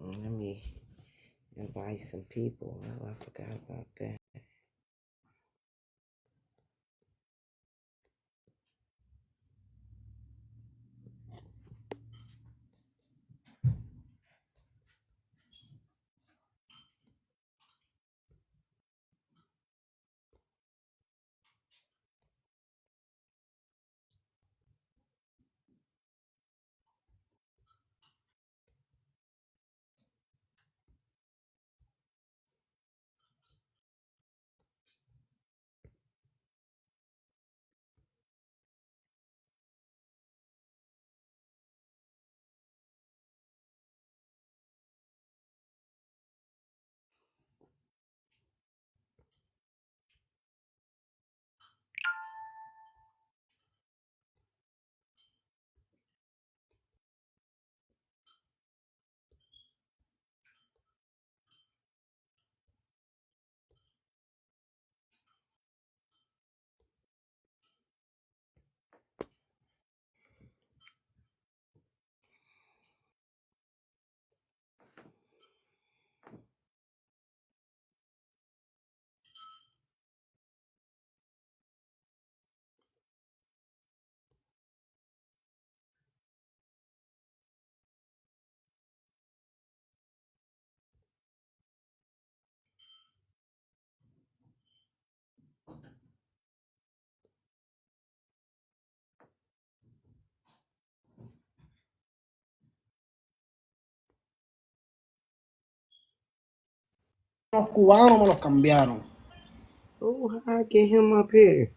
Let me invite some people. Oh, I forgot about that. Los cubanos me los cambiaron. Oh, how I get him up here?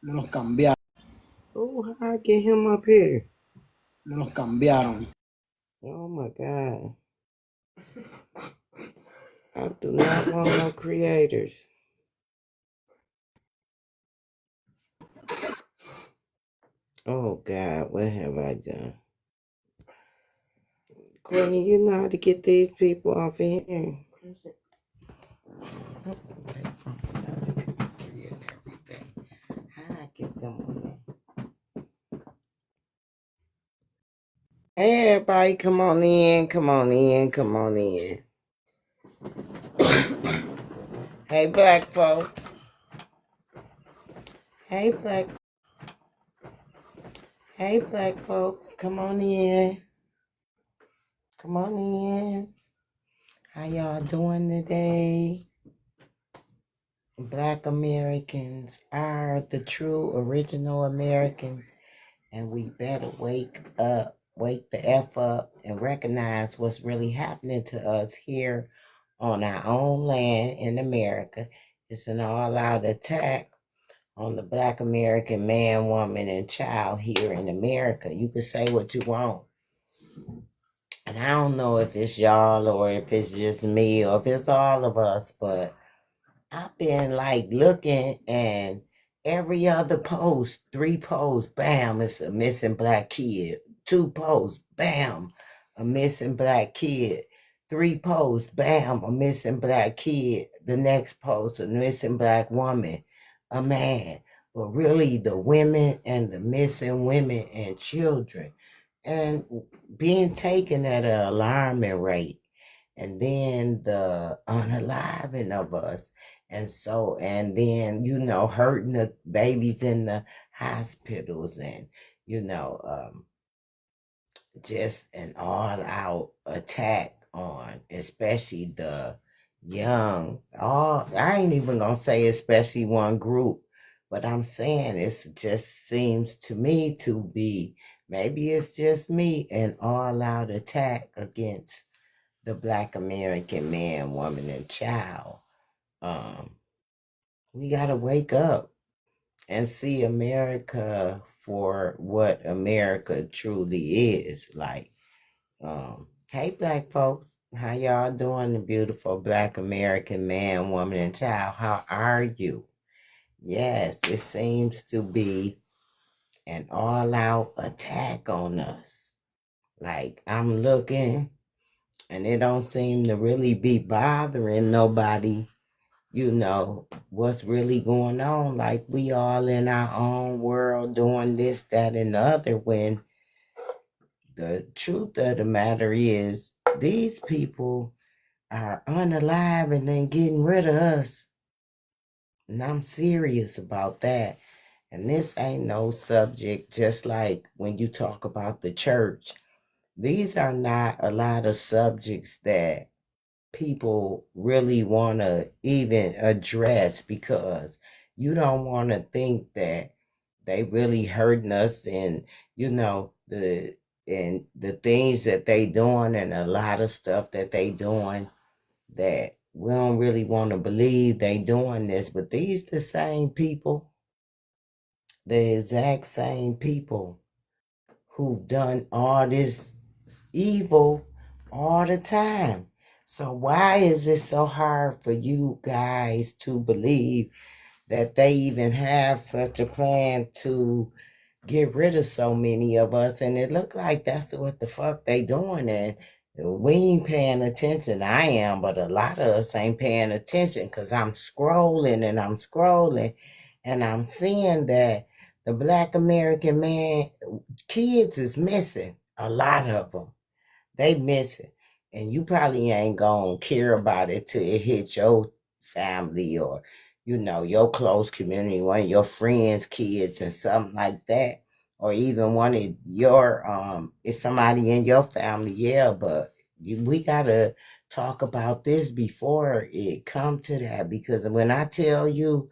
Me los cambiaron. Oh, how I get him up here? Me los cambiaron. Oh my God. I do not want no creators. Oh God, what have I done? Courtney, you know how to get these people off of here. Away from another country and everything. How I get them on there? Hey everybody, come on in, come on in, come on in. Hey black folks. Hey black folks, come on in. Come on in. How y'all doing today? Black Americans are the true original Americans, and we better wake up, wake the F up, and recognize what's really happening to us here on our own land in America. It's an all-out attack on the Black American man, woman, and child here in America. You can say what you want. And I don't know if it's y'all or if it's just me or if it's all of us, but I've been like looking, and every other post, 3 posts, bam, it's a missing black kid. 2 posts, bam, a missing black kid. 3 posts, bam, a missing black kid. The next post, a missing black woman, a man. But really, the women and the missing women and children, and being taken at an alarming rate. And then the unaliving of us, and then hurting the babies in the hospitals, and just an all-out attack on especially the young. All I ain't even gonna say especially one group, but I'm saying it just seems to me to be, maybe it's just me, an all-out attack against the Black American man, woman, and child. um we gotta wake up and see America for what America truly is. Like, hey black folks, how y'all doing? The beautiful Black American man, woman, and child. How are you? Yes, it seems to be an all-out attack on us. Like, I'm looking, and it don't seem to really be bothering nobody, what's really going on. Like, we all in our own world doing this, that, and the other, when the truth of the matter is These people are unalive and then getting rid of us. And I'm serious about that. And this ain't no subject, just like when you talk about the church. These are not a lot of subjects that people really want to even address, because you don't want to think that they really hurting us, and the things that they doing, and a lot of stuff that they doing that we don't really want to believe they doing this. But these the same people, the exact same people who've done all this evil all the time. So why is it so hard for you guys to believe that they even have such a plan to get rid of so many of us? And it look like that's what the fuck they doing, and we ain't paying attention. I am, but a lot of us ain't paying attention, because I'm scrolling and I'm scrolling, and I'm seeing that the Black American man kids is missing. A lot of them, they missing. And you probably ain't gonna care about it till it hit your family, or your close community, one of your friends' kids and something like that. Or even one of your it's somebody in your family. Yeah, but we gotta talk about this before it come to that, because when I tell you,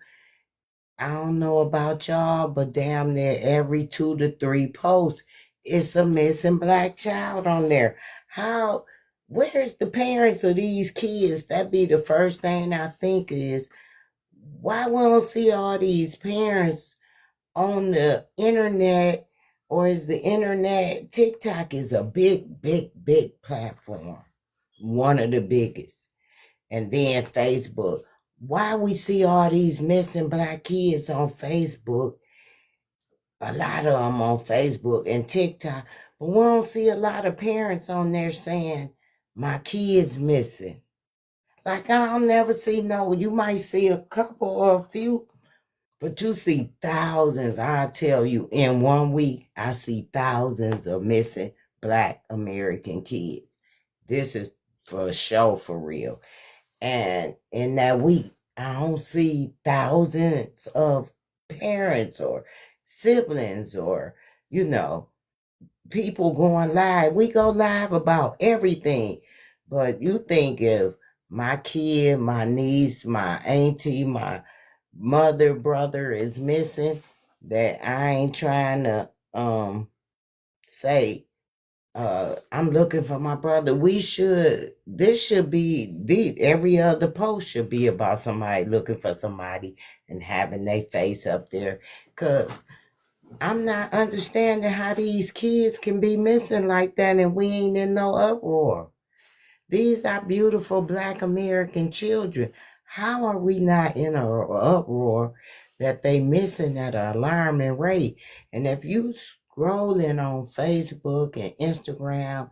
I don't know about y'all, but damn near every 2 to 3 posts, it's a missing Black child on there. How, where's the parents of these kids? That be the first thing I think is, why we don't see all these parents on the internet? Or is the internet, TikTok is a big, big, big platform, one of the biggest. And then Facebook. Why we see all these missing Black kids on Facebook, a lot of them on Facebook and TikTok, but we don't see a lot of parents on there saying, my kid's missing. Like, I'll never see you might see a couple or a few, but you see thousands. I tell you, in 1 week, I see thousands of missing Black American kids. This is for sure, for real. And in that week, I don't see thousands of parents or siblings, or, people going live. We go live about everything. But you think if my kid, my niece, my auntie, my mother, brother is missing, that I ain't trying to say, I'm looking for my brother. This should be, every other post should be about somebody looking for somebody and having their face up there. Because I'm not understanding how these kids can be missing like that and we ain't in no uproar. These are beautiful Black American children. How are we not in an uproar that they missing at an alarming rate? And if you scrolling on Facebook and Instagram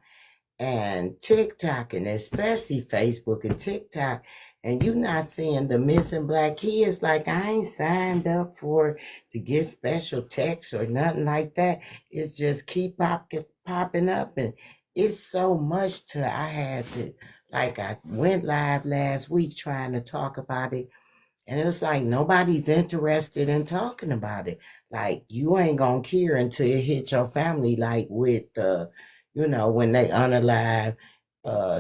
and TikTok, and especially Facebook and TikTok, and you not seeing the missing Black kids, like, I ain't signed up for to get special texts or nothing like that. It's just keep popping up, and it's so much to, I had to, like, I went live last week trying to talk about it, and it was like nobody's interested in talking about it. Like, you ain't gonna care until it hit your family, like with when they unalive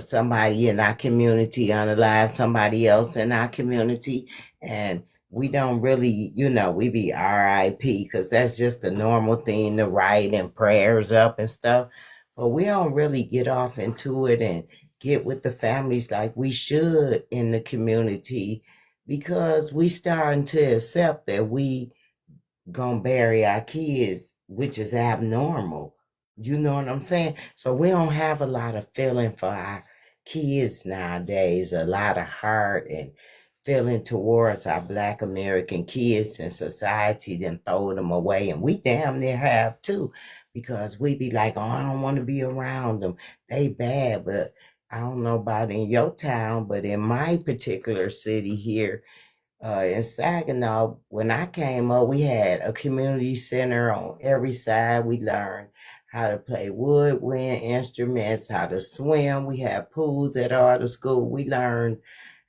somebody in our community, unalive somebody else in our community, and we don't really, we be RIP, because that's just the normal thing to write and prayers up and stuff. But we don't really get off into it and get with the families like we should in the community, because we starting to accept that we gonna bury our kids, which is abnormal. You know what I'm saying? So we don't have a lot of feeling for our kids nowadays, a lot of heart and feeling towards our Black American kids, and society then throw them away. And we damn near have too, because we be like, oh, I don't want to be around them. They bad. But I don't know about in your town, but in my particular city here, in Saginaw, when I came up, we had a community center on every side. We learned how to play woodwind instruments, how to swim. We had pools at all the school. We learned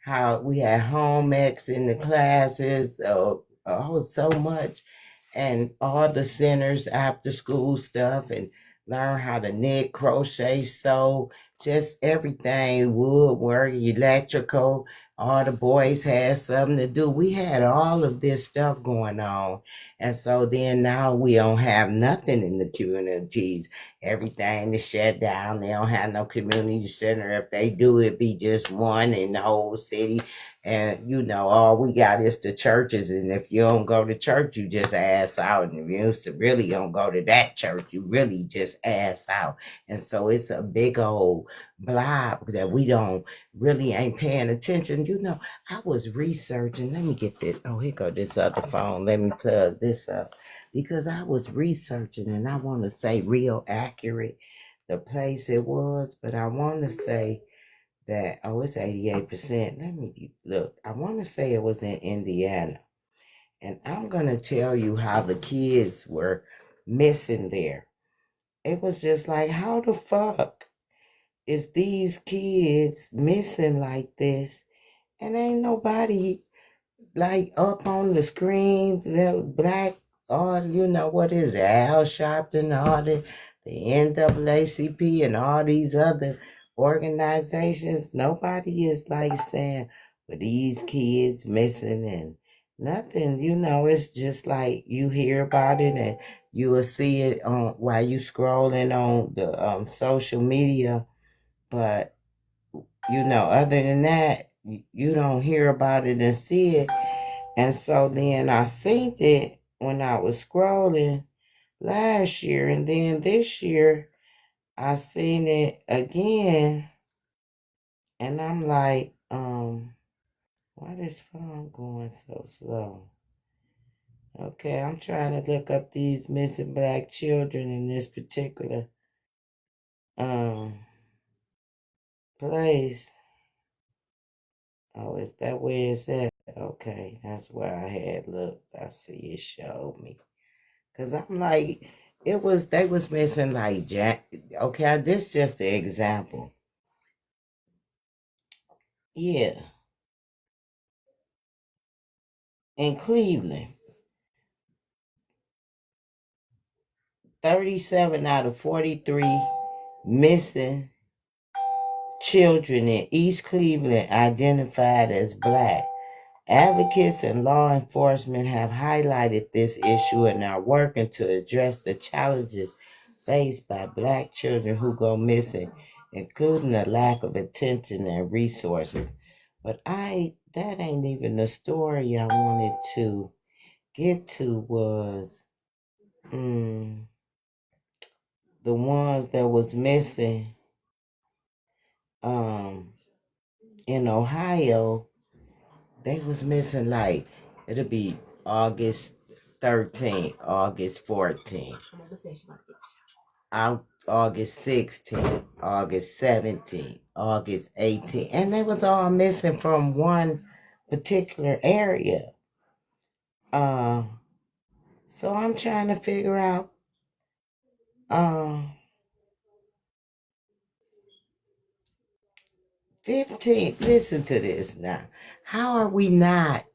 how we had home ec in the classes. So much, and all the centers after school stuff, and learn how to knit, crochet, sew, just everything, woodwork, electrical. All the boys had something to do. We had all of this stuff going on. And so then now we don't have nothing in the communities. Everything is shut down. They don't have no community center. If they do, it be just one in the whole city. And all we got is the churches. And if you don't go to church, you just ass out. And if you really don't go to that church, you really just ass out. And so it's a big old blob that we don't really ain't paying attention. I was researching. Let me get this. Oh, here go this other phone. Let me plug this up. Because I was researching, and I want to say real accurate the place it was, but I want to say that, it's 88%. Let me look. I want to say it was in Indiana. And I'm going to tell you how the kids were missing there. It was just like, how the fuck is these kids missing like this? And ain't nobody like up on the screen, the black, or what is it, Al Sharpton, all the NAACP and all these other organizations. Nobody is like saying, but these kids missing and nothing. It's just like you hear about it and you will see it on while you scrolling on the social media, but other than that, you don't hear about it and see it. And so then I seen it when I was scrolling last year, and then this year I seen it again, and I'm like, why this phone going so slow? Okay, I'm trying to look up these missing black children in this particular place. Oh, is that where it's at? Okay, that's where I had looked. I see it showed me. Cause I'm like, they was missing like Jack. Okay, this just the example. Yeah, in Cleveland, 37 out of 43 missing children in East Cleveland identified as black. Advocates and law enforcement have highlighted this issue and are working to address the challenges faced by black children who go missing, including a lack of attention and resources. But that ain't even the story I wanted to get to. Was the ones that was missing in Ohio. They was missing like, it'll be August 13th, August 14th, August 16th, August 17th, August 18th. And they was all missing from one particular area. So I'm trying to figure out 15. Listen to this now. How are we not?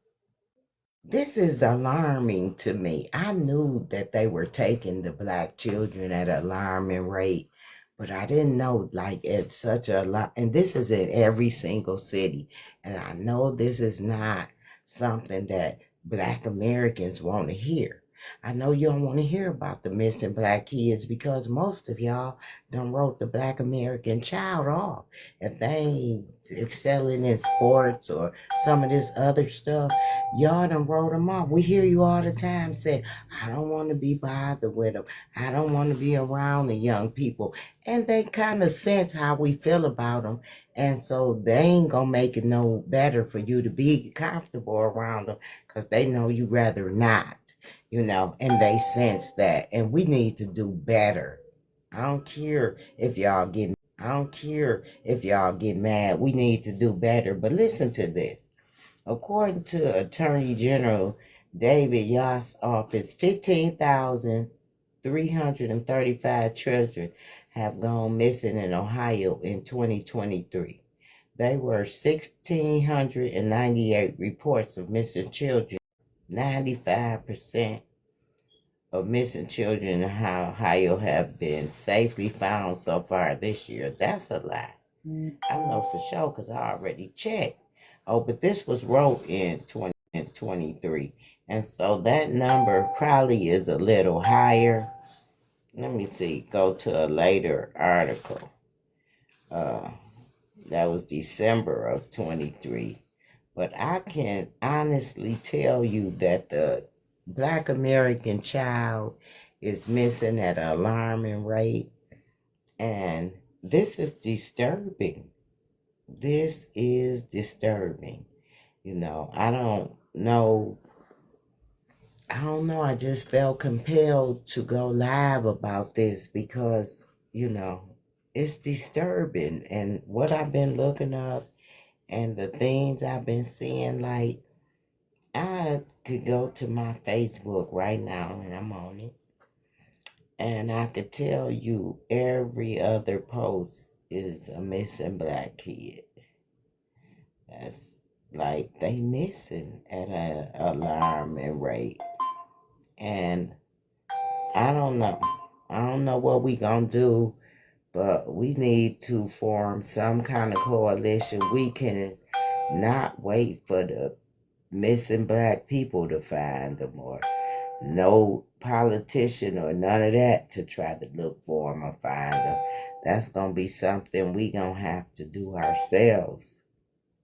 This is alarming to me. I knew that they were taking the black children at an alarming rate, but I didn't know like at such a lot. And this is in every single city. And I know this is not something that black Americans want to hear. I know you don't want to hear about the missing black kids because most of y'all done wrote the black American child off. If they ain't excelling in sports or some of this other stuff, y'all done wrote them off. We hear you all the time say, I don't want to be bothered with them. I don't want to be around the young people. And they kind of sense how we feel about them. And so they ain't going to make it no better for you to be comfortable around them because they know you rather not, and they sense that. And we need to do better. I don't care if y'all get mad. We need to do better. But listen to this. According to Attorney General David Yoss's office, 15,000 335 children have gone missing in Ohio in 2023. There were 1,698 reports of missing children. 95% of missing children in Ohio have been safely found so far this year. That's a lie. I know for sure because I already checked. Oh, but this was wrote in 2023. And so that number probably is a little higher. Let me see. Go to a later article. That was December of 23. But I can honestly tell you that the Black American child is missing at an alarming rate. And this is disturbing. This is disturbing. I don't know. I just felt compelled to go live about this because, it's disturbing. And what I've been looking up and the things I've been seeing, like, I could go to my Facebook right now, and I'm on it, and I could tell you every other post is a missing Black kid. That's like they missing at an alarming rate. And I don't know. I don't know what we gonna do, but we need to form some kind of coalition. We can not wait for the missing Black people to find them, or no politician or none of that to try to look for them or find them. That's going to be something we going to have to do ourselves.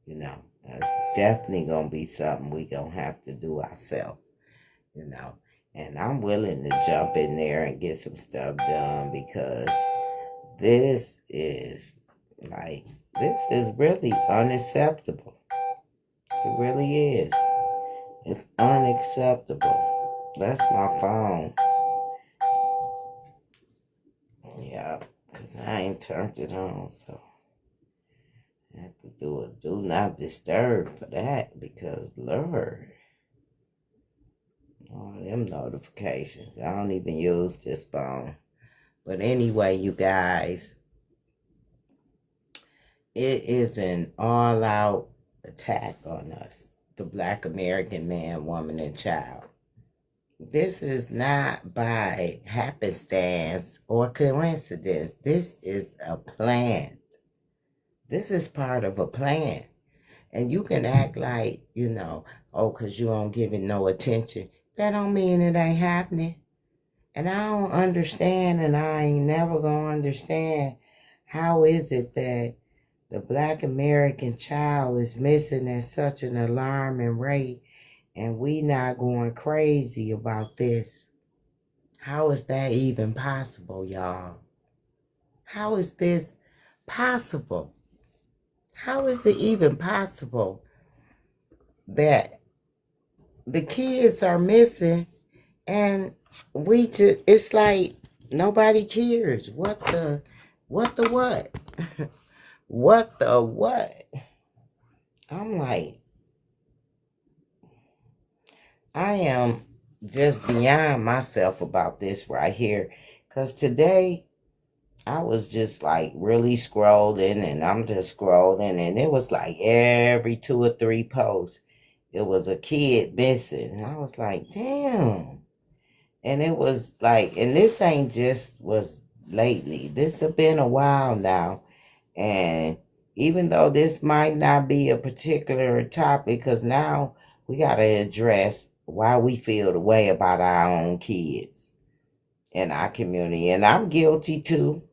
That's definitely going to be something we going to have to do ourselves, And I'm willing to jump in there and get some stuff done because this is really unacceptable. It really is. It's unacceptable. That's my phone. Yeah, because I ain't turned it on, so I have to do a do not disturb for that because, Lord, all them notifications. I don't even use this phone. But anyway, you guys, it is an all-out attack on us, the Black American man, woman, and child. This is not by happenstance or coincidence. This is a plan. This is part of a plan. And you can act like, because you don't give it no attention. That don't mean it ain't happening. And I don't understand, and I ain't never going to understand, how is it that the Black American child is missing at such an alarming rate and we not going crazy about this? How is that even possible, y'all? How is this possible? How is it even possible that the kids are missing and it's like nobody cares? What the what? What the what? I'm like, I am just beyond myself about this right here. Because today, I was just like really scrolling, and I'm just scrolling, and it was like every 2 or 3 posts, it was a kid missing. And I was like, damn. And it was like, and this ain't just was lately. This has been a while now. And even though this might not be a particular topic, because now we got to address why we feel the way about our own kids in our community. And I'm guilty too.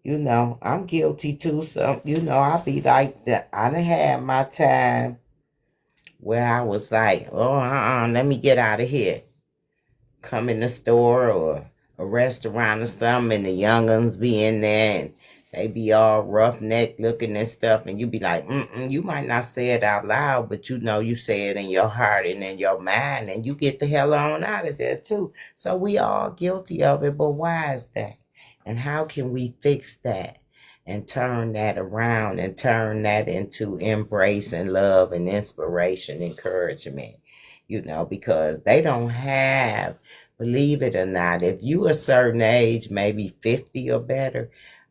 I'm guilty too. So, I'll be like that. I done had my time where I was like, let me get out of here. Come in the store or a restaurant or something, and the young'uns be in there, and they be all roughneck looking and stuff, and you be like, you might not say it out loud, but you say it in your heart and in your mind, and you get the hell on out of there too. So we all guilty of it, but why is that? And how can we fix that and turn that around and turn that into embrace and love and inspiration, encouragement? Because they don't have Believe it or not, if you a certain age, maybe 50 or better,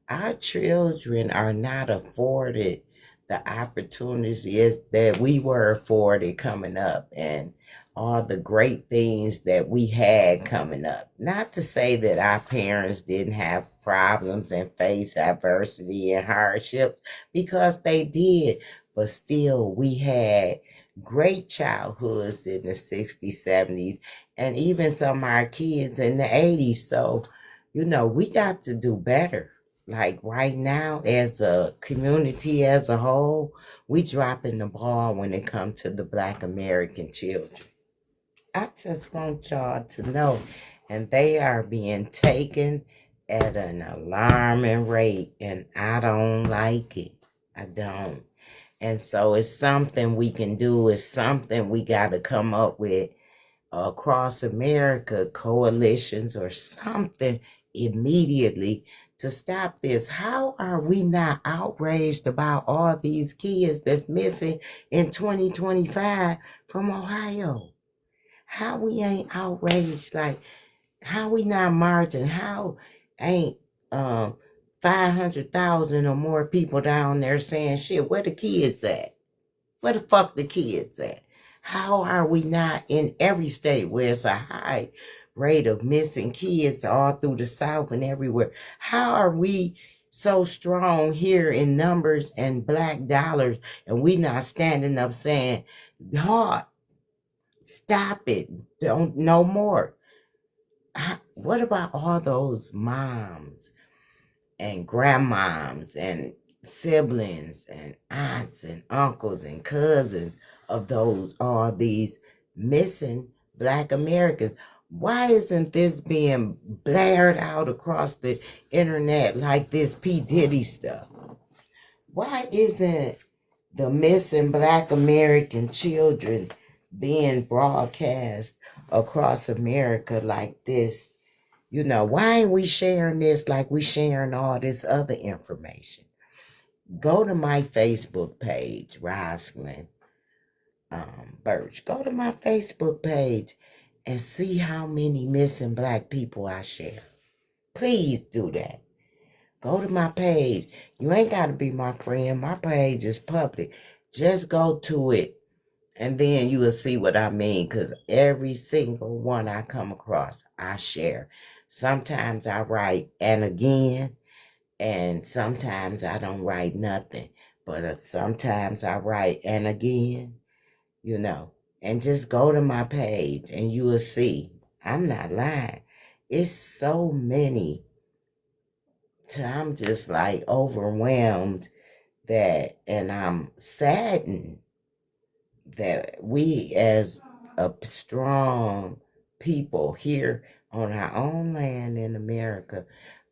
our children are not afforded the opportunities that we were afforded coming up and all the great things that we had coming up. Not to say that our parents didn't have problems and face adversity and hardship, because they did, but still we had great childhoods in the 60s, 70s, and even some of our kids in the 80s. So, we got to do better. Like right now, as a community as a whole, we dropping the ball when it comes to the Black American children. I just want y'all to know, and they are being taken at an alarming rate, and I don't like it. I don't. And so it's something we can do. It's something we got to come up with across America, coalitions or something immediately to stop this. How are we not outraged about all these kids that's missing in 2025 from Ohio? How we ain't outraged? Like, how we not marching? How ain't 500,000 or more people down there saying, shit, where the kids at? Where the fuck the kids at? How are we not in every state where it's a high rate of missing kids all through the South and everywhere? How are we so strong here in numbers and black dollars, and we not standing up saying, "Dog, stop it. Don't no more." What about all those moms and grandmoms and siblings and aunts and uncles and cousins of all these missing Black Americans? Why isn't this being blared out across the internet like this P. Diddy stuff? Why isn't the missing Black American children being broadcast across America like this? Why ain't we sharing this like we sharing all this other information? Go to my Facebook page, Rosalind Birch. Go to my Facebook page and see how many missing Black people I share. Please do that. Go to my page. You ain't got to be my friend. My page is public. Just go to it, and then you will see what I mean, because every single one I come across, I share. Sometimes I write "and again," and sometimes I don't write nothing. But sometimes I write "and again," and just go to my page and you will see. I'm not lying. It's so many. I'm just like overwhelmed and I'm saddened that we as a strong people here on our own land in America,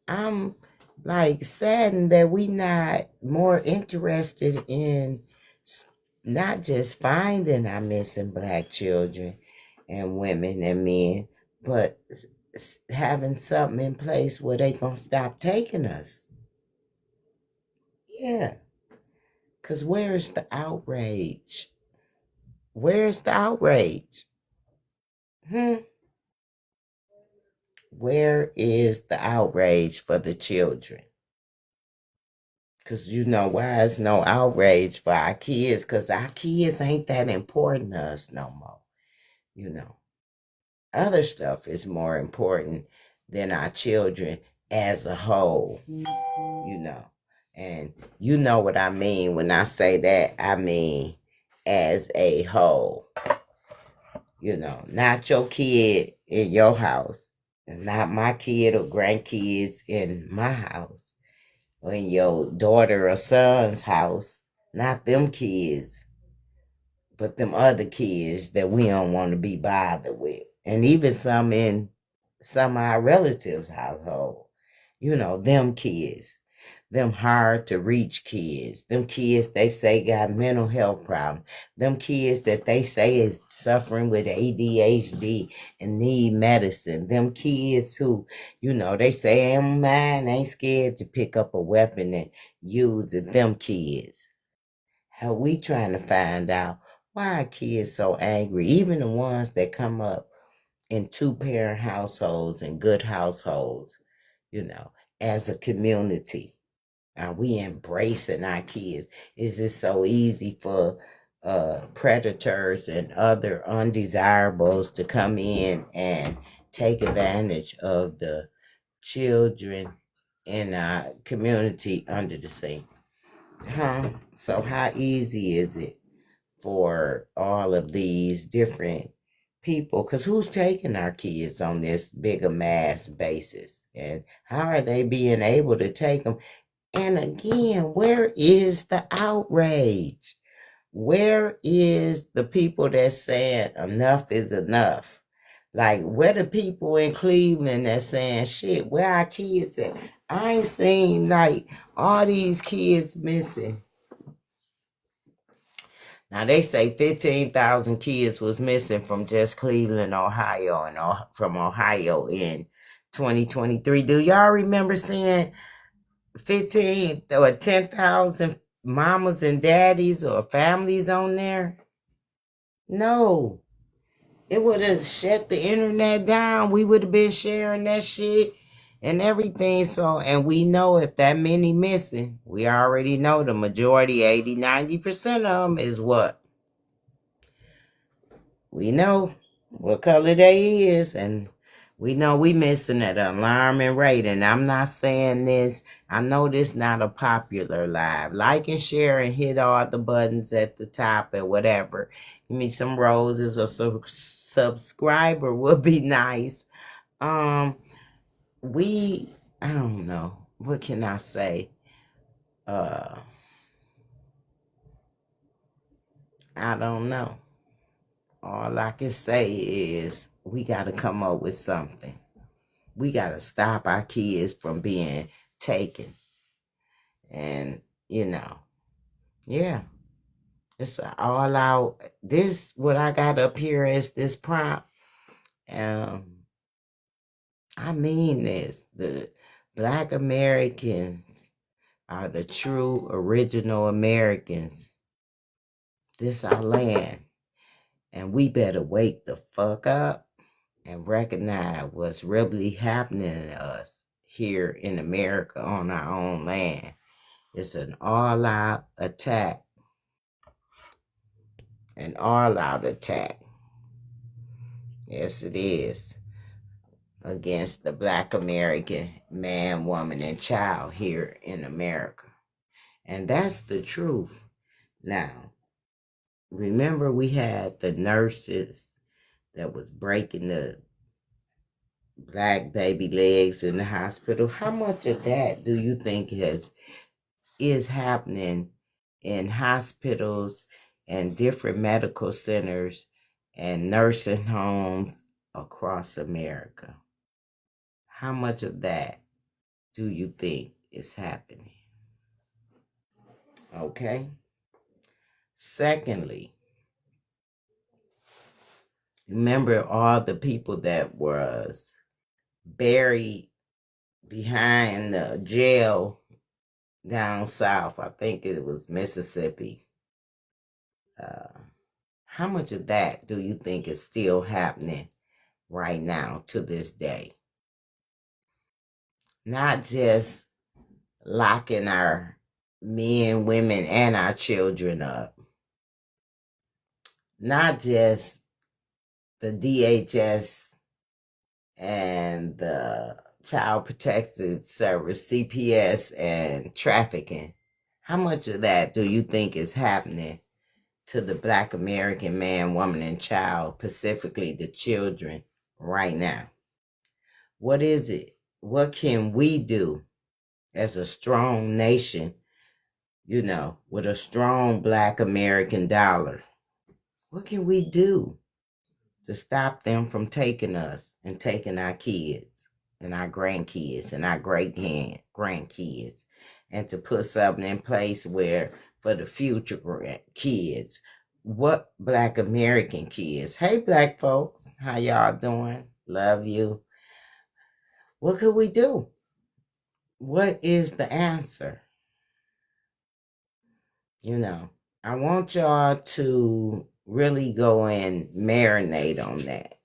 I'm like saddened that we not more interested in not just finding our missing Black children and women and men, but having something in place where they gonna stop taking us. Yeah, because where's the outrage? Where's the outrage? Where is the outrage for the children? Because why is no outrage for our kids? Because our kids ain't that important to us no more. Other stuff is more important than our children as a whole. And you know what I mean when I say that. I mean as a whole. Not your kid in your house, and not my kid or grandkids in my house, or in your daughter or son's house. Not them kids, but them other kids that we don't want to be bothered with. And even some in some of our relatives' household. Them kids. Them hard to reach kids. Them kids they say got mental health problems. Them kids that they say is suffering with ADHD and need medicine. Them kids who, they say ain't scared to pick up a weapon and use it. Them kids. How we trying to find out why are kids so angry? Even the ones that come up in two-parent households and good households, as a community. Are we embracing our kids? Is it so easy for predators and other undesirables to come in and take advantage of the children in our community under the sink? So how easy is it for all of these different people? Because who's taking our kids on this bigger mass basis? And how are they being able to take them? And again, where is the outrage? Where is the people that's saying enough is enough? Like, where the people in Cleveland that's saying, shit, where our kids at? I ain't seen like all these kids missing. Now they say 15,000 kids was missing from just Cleveland, Ohio, and from Ohio in 2023. Do y'all remember seeing 15 or 10,000 mamas and daddies or families on there? No. It would have shut the internet down. We would have been sharing that shit and everything. So, and we know if that many missing, we already know the majority, 80-90% of them is what? We know what color they is, and we know we missing at an alarming rate. And I'm not saying this. I know this not a popular live. Like and share and hit all the buttons at the top and whatever. Give me some roses. A subscriber would be nice. I don't know. What can I say? I don't know. All I can say is we got to come up with something. We got to stop our kids from being taken. And, yeah, it's all out. This, what I got up here is this prompt. I mean this. The Black Americans are the true original Americans. This our land. And we better wake the fuck up and recognize what's really happening to us here in America on our own land. It's an all-out attack. An all-out attack. Yes, it is. Against the Black American man, woman, and child here in America. And that's the truth. Now, remember we had the nurses that was breaking the black baby legs in the hospital. How much of that do you think is happening in hospitals and different medical centers and nursing homes across America? How much of that do you think is happening? Okay. Secondly, remember all the people that was buried behind the jail down south. I think it was Mississippi. How much of that do you think is still happening right now to this day? Not just locking our men, women, and our children up. Not just the DHS and the Child Protective Service, CPS, and trafficking. How much of that do you think is happening to the Black American man, woman, and child, specifically the children, right now? What is it? What can we do as a strong nation, with a strong Black American dollar? What can we do to stop them from taking us and taking our kids and our grandkids and our great grandkids, and to put something in place where for the future kids, what Black American kids, hey Black folks, how y'all doing? Love you. What could we do? What is the answer? I want y'all to really go and marinate on that.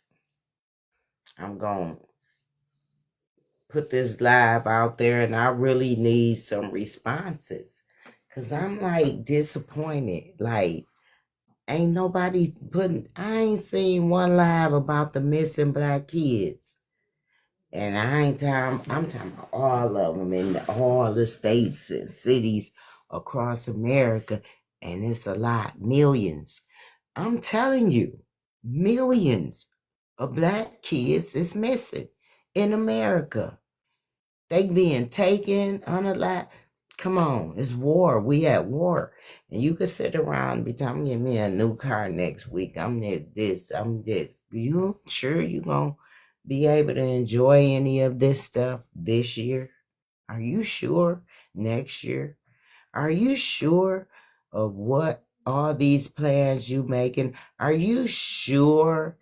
I'm going to put this live out there, and I really need some responses. Because I'm like disappointed. Like, ain't nobody I ain't seen one live about the missing black kids. And I'm talking about all of them in all the states and cities across America. And it's a lot, millions. I'm telling you, millions of black kids is missing in America. They being taken, unalive. Come on, it's war. We at war. And you could sit around and be telling me, get me a new car next week. I'm this, I'm this. You sure you gonna be able to enjoy any of this stuff this year? Are you sure next year? Are you sure of what all these plans you making? Are you sure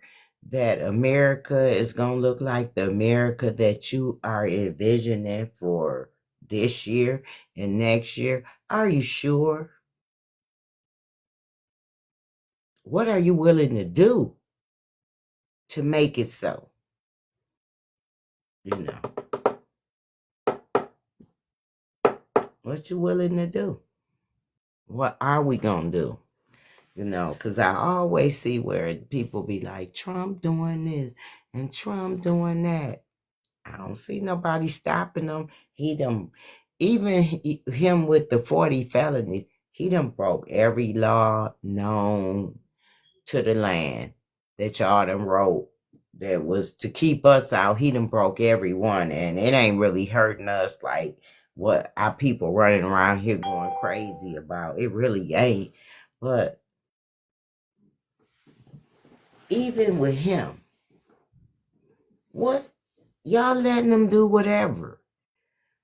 that America is going to look like the America that you are envisioning for this year and next year? Are you sure? What are you willing to do to make it so? You know, what you willing to do? What are we going to do? You know, because I always see where people be like, Trump doing this and Trump doing that. I don't see nobody stopping him. He done, even him with the 40 felonies, he done broke every law known to the land that y'all done wrote that was to keep us out. He done broke every one, and it ain't really hurting us like what our people running around here going crazy about. It really ain't. But even with him, what y'all letting them do whatever?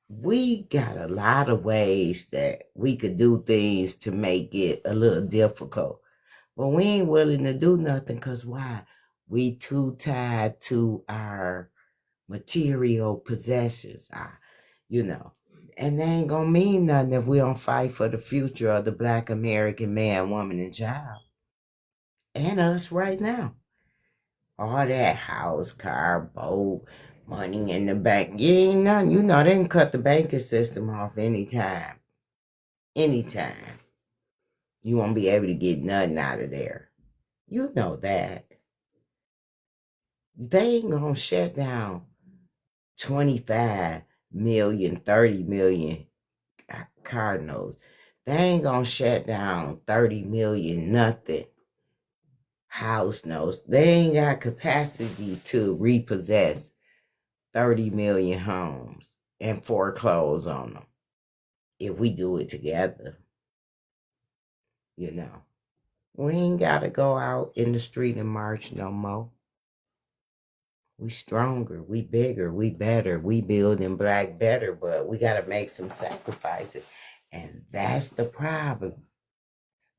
We got a lot of ways that we could do things to make it a little difficult, but we ain't willing to do nothing because why? We too tied to our material possessions, you know, and they ain't gonna mean nothing if we don't fight for the future of the Black American man, woman, and child, and us right now. All that house, car, boat, money in the bank. You ain't nothing. You know, they can cut the banking system off anytime. Anytime. You won't be able to get nothing out of there. You know that. They ain't going to shut down 25 million, 30 million car notes. They ain't going to shut down 30 million nothing house notes. They ain't got capacity to repossess 30 million homes and foreclose on them if we do it together. You know, we ain't got to go out in the street and march no more. We stronger, we bigger, we better, we building black better, but we got to make some sacrifices. And that's the problem.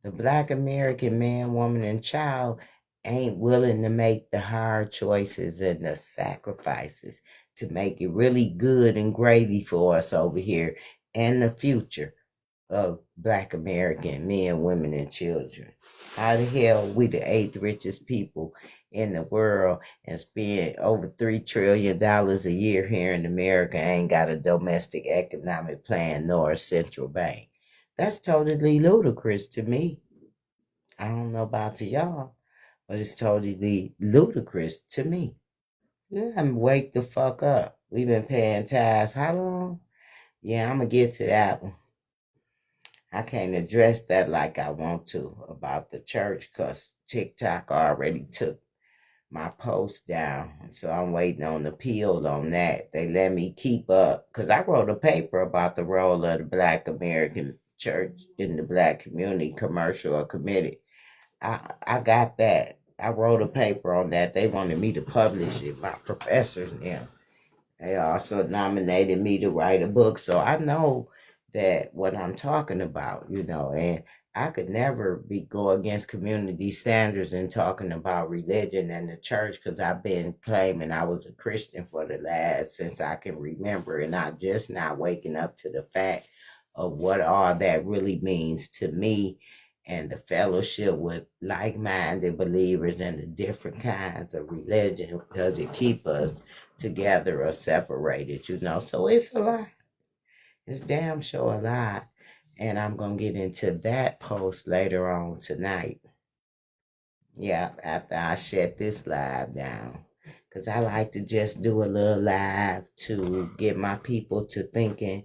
The Black American man, woman, and child ain't willing to make the hard choices and the sacrifices to make it really good and gravy for us over here and the future of Black American men, women, and children. How the hell we the 8th richest people in the world and spend over $3 trillion a year here in America ain't got a domestic economic plan nor a central bank? That's totally ludicrous to me. I don't know about to y'all, but it's totally ludicrous to me. Yeah, wake the fuck up. We've been paying tithes how long? Yeah, I'm gonna get to that one. I can't address that like I want to about the church because TikTok already took my post down. So I'm waiting on the appeal on that. They let me keep up because I wrote a paper about the role of the Black American church in the Black community, commercial or committed. I got that. I wrote a paper on that. They wanted me to publish it. My professors now. They also nominated me to write a book. So I know that what I'm talking about, you know, and I could never go against community standards and talking about religion and the church because I've been claiming I was a Christian for the last since I can remember, and I just not waking up to the fact of what all that really means to me and the fellowship with like-minded believers and the different kinds of religion. Does it keep us together or separated? So it's a lot. It's damn sure a lot. And I'm going to get into that post later on tonight. Yeah, after I shut this live down. Because I like to just do a little live to get my people to thinking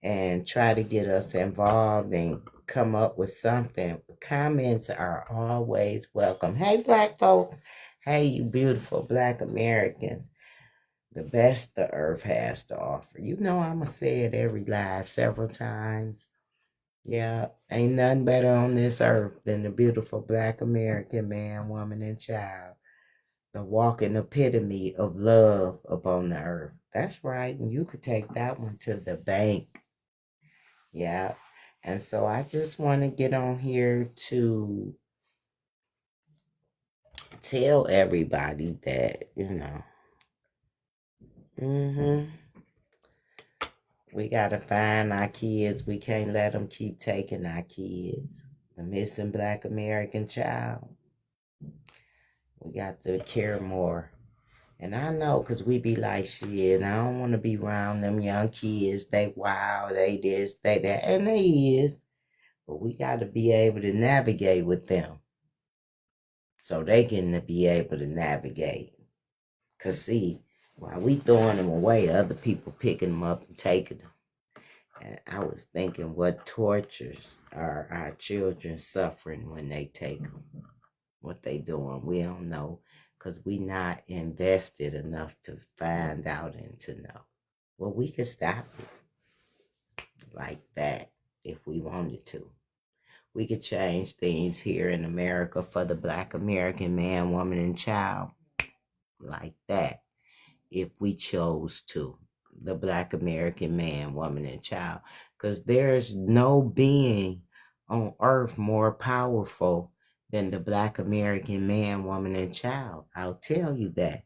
and try to get us involved and come up with something. Comments are always welcome. Hey, Black folks. Hey, you beautiful Black Americans. The best the earth has to offer. I'm going to say it every live several times. Yeah, ain't nothing better on this earth than the beautiful Black American man, woman, and child. The walking epitome of love upon the earth. That's right. And you could take that one to the bank. Yeah. And so I just want to get on here to tell everybody that, we got to find our kids. We can't let them keep taking our kids. The missing Black American child. We got to care more. And I know, because we be like, shit, I don't want to be around them young kids. They wild, they this, they that. And they is. But we got to be able to navigate with them. So they can be able to navigate. Because see, while we throwing them away, other people picking them up and taking them. And I was thinking, what tortures are our children suffering when they take them? What they doing? We don't know. Because we not invested enough to find out and to know. Well, we could stop it like that if we wanted to. We could change things here in America for the Black American man, woman, and child like that if we chose to. The Black American man, woman, and child. Because there's no being on earth more powerful than the Black American man, woman, and child. I'll tell you that.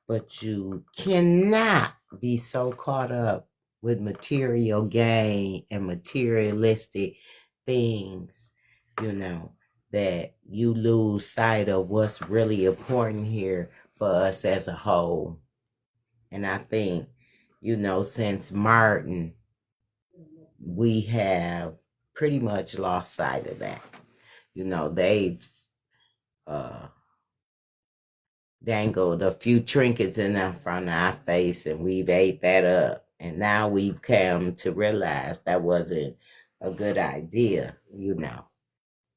But you cannot be so caught up with material gain and materialistic things, that you lose sight of what's really important here for us as a whole. And I think, since Martin, we have pretty much lost sight of that. They've dangled a few trinkets in front of our face and we've ate that up. And now we've come to realize that wasn't a good idea,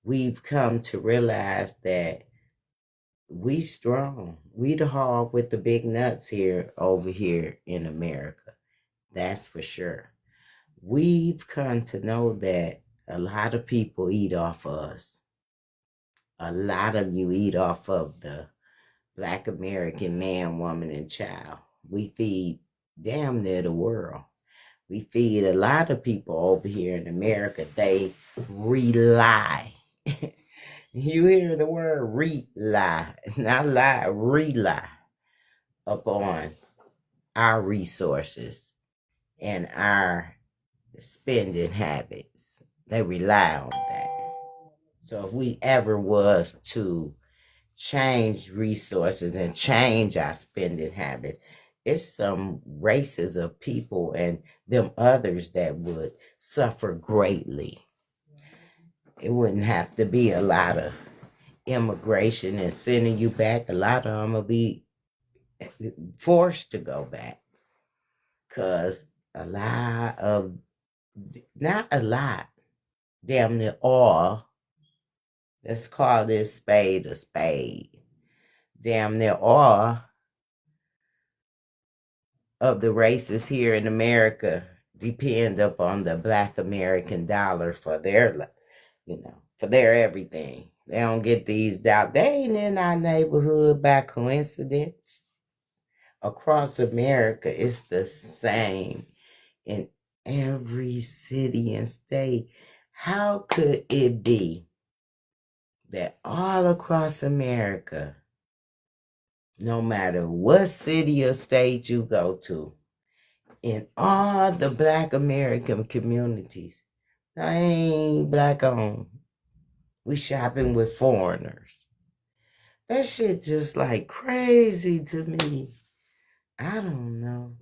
We've come to realize that we strong. We the hog with the big nuts over here in America. That's for sure. We've come to know that a lot of people eat off of us. A lot of you eat off of the Black American man, woman, and child. We feed damn near the world. We feed a lot of people over here in America. They rely. You hear the word rely, not lie, rely upon our resources and our spending habits. They rely on that. So if we ever was to change resources and change our spending habits, it's some races of people and them others that would suffer greatly. It wouldn't have to be a lot of immigration and sending you back. A lot of them will be forced to go back. Because not a lot, damn near all, let's call this spade a spade. Damn near all of the races here in America depend upon the Black American dollar for their, for their everything. They don't get these dollars. They ain't in our neighborhood by coincidence. Across America, it's the same in every city and state. How could it be that all across America, no matter what city or state you go to, in all the Black American communities, they ain't Black owned. We shopping with foreigners. That shit just like crazy to me. I don't know.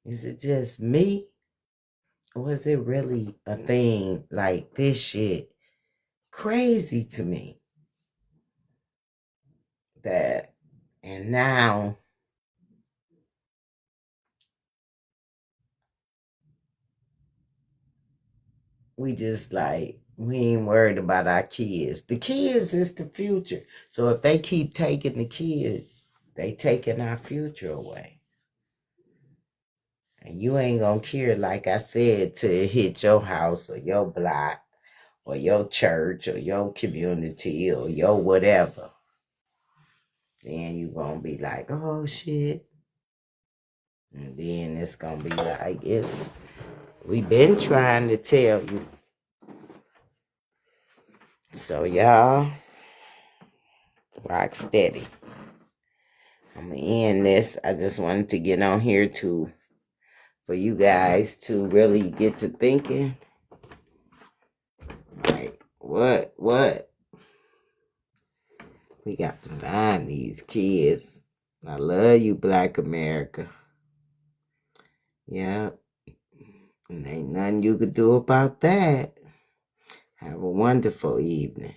Is it just me? Or is it really a thing like this shit crazy to me? That, and now we just like, we ain't worried about our kids. The kids is the future. So if they keep taking the kids, they taking our future away. And you ain't gonna care, like I said, till it hit your house or your block or your church or your community or your whatever. Then you gonna be like, oh shit. And then it's gonna be like, we been trying to tell you. So y'all, rock steady. I'm gonna end this. I just wanted to get on here for you guys to really get to thinking. Like, what? We got to find these kids. I love you, Black America. Yeah. And ain't nothing you could do about that. Have a wonderful evening.